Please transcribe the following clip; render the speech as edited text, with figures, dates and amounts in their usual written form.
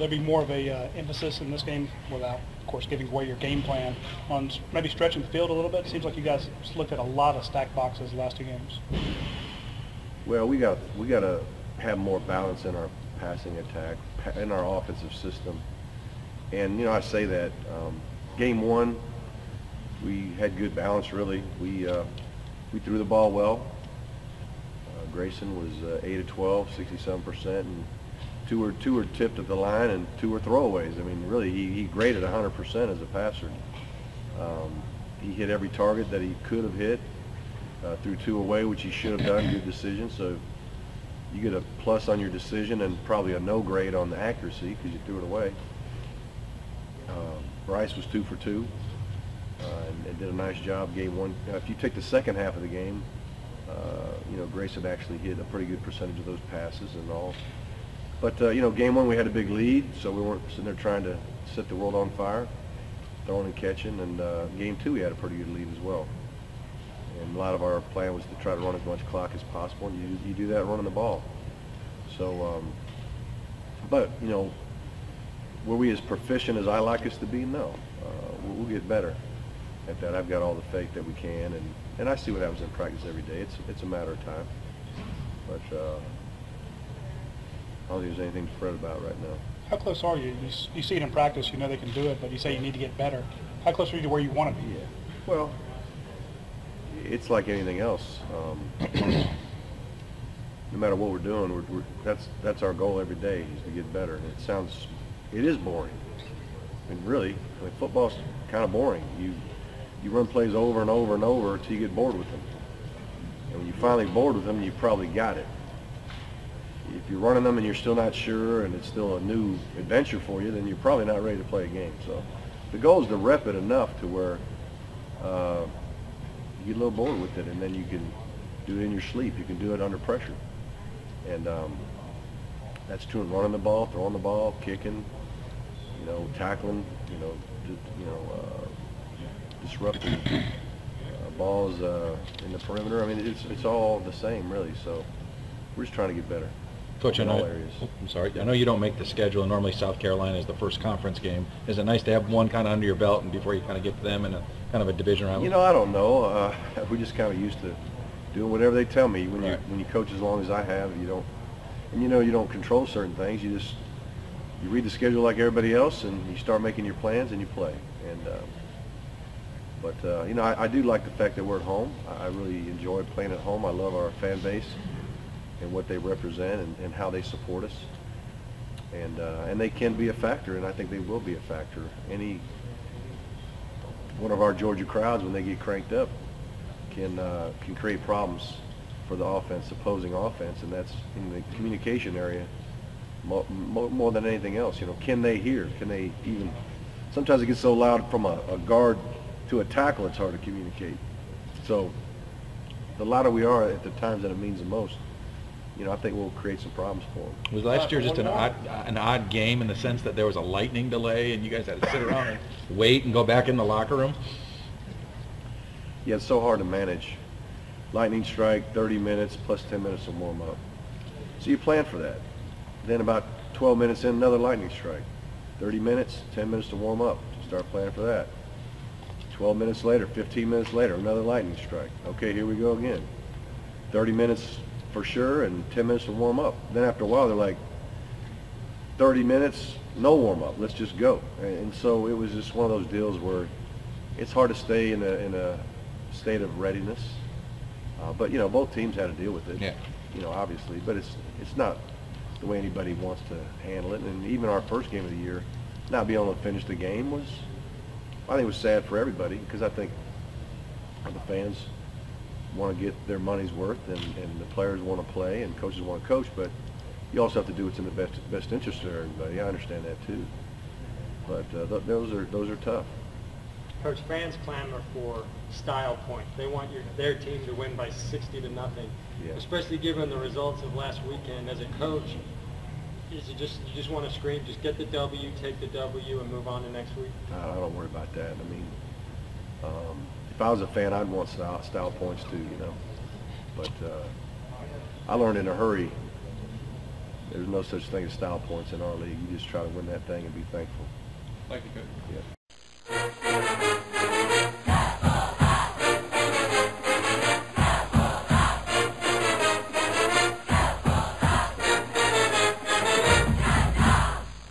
there be more of a emphasis in this game, without, of course, giving away your game plan, on maybe stretching the field a little bit? It seems like you guys looked at a lot of stack boxes the last 2 games. Well, we got to have more balance in our passing attack, in our offensive system. And, you know, I say that game 1, we had good balance, really. We threw the ball well. Grayson was 8 of 12, 67%, and two were tipped at the line and 2 were throwaways. I mean, really, he graded 100% as a passer. He hit every target that he could have hit, threw 2 away, which he should have done. Good decision. So you get a plus on your decision and probably a no grade on the accuracy because you threw it away. Bryce was 2 for 2 and did a nice job game 1. If you take the second half of the game, you know, Grayson actually hit a pretty good percentage of those passes and all. But, you know, game 1 we had a big lead, so we weren't sitting there trying to set the world on fire, throwing and catching. And game 2 we had a pretty good lead as well. And a lot of our plan was to try to run as much clock as possible, and you do that running the ball. So, but, you know, were we as proficient as I like us to be? No. We'll get better at that. I've got all the faith that we can, and I see what happens in practice every day. It's a matter of time. But I don't think there's anything to fret about right now. How close are you? You see it in practice, you know they can do it, but you say you need to get better. How close are you to where you want to be? Yeah. Well, it's like anything else. No matter what we're doing, that's our goal every day, is to get better. And it is boring. And really, I mean, football's kind of boring. You run plays over and over and over until you get bored with them. And when you finally bored with them, you probably got it. If you're running them and you're still not sure and it's still a new adventure for you, then you're probably not ready to play a game. So the goal is to rep it enough to where you get a little bored with it, and then you can do it in your sleep. You can do it under pressure. And that's true in running the ball, throwing the ball, kicking, you know, tackling, disrupting balls in the perimeter. I mean, it's all the same, really. So we're just trying to get better. Coach, I know you don't make the schedule, and normally South Carolina is the first conference game. Is it nice to have one kind of under your belt and before you kind of get to them in a kind of a division round? You know, I don't know. We're just kind of used to doing whatever they tell me. When you coach as long as I have, you don't control certain things. You read the schedule like everybody else, and you start making your plans and you play. And but you know, I do like the fact that we're at home. I really enjoy playing at home. I love our fan base and what they represent and how they support us. And they can be a factor, and I think they will be a factor. Any one of our Georgia crowds, when they get cranked up, can create problems for the offense, opposing offense, and that's in the communication area more than anything else. You know, can they hear? Can they even? Sometimes it gets so loud from a guard to a tackle, it's hard to communicate. So the louder we are at the times that it means the most, you know, I think we'll create some problems for them. Was last year just an odd game in the sense that there was a lightning delay and you guys had to sit around and wait and go back in the locker room? Yeah, it's so hard to manage. Lightning strike, 30 minutes plus 10 minutes to warm up. So you plan for that. Then about 12 minutes in, another lightning strike. 30 minutes, 10 minutes to warm up. Start planning for that. 12 minutes later, 15 minutes later, another lightning strike. Okay, here we go again. 30 minutes for sure and 10 minutes to warm up. Then after a while, they're like, 30 minutes, no warm up. Let's just go. And so it was just one of those deals where it's hard to stay in a state of readiness. But you know, both teams had to deal with it. Yeah. You know, obviously, but it's not the way anybody wants to handle it. And even our first game of the year, not being able to finish the game was, I think, it was sad for everybody, because I think the fans want to get their money's worth, and the players want to play, and coaches want to coach. But you also have to do what's in the best interest of everybody. I understand that too. But those are tough. Coach, fans clamor for style points. They want their team to win by 60-0. Yeah. Especially given the results of last weekend. As a coach, you just want to scream, just get the W, take the W, and move on to next week? I don't worry about that. I mean, if I was a fan, I'd want style points too, you know. But I learned in a hurry There's no such thing as style points in our league. You just try to win that thing and be thankful. Thank you, Coach. Yeah.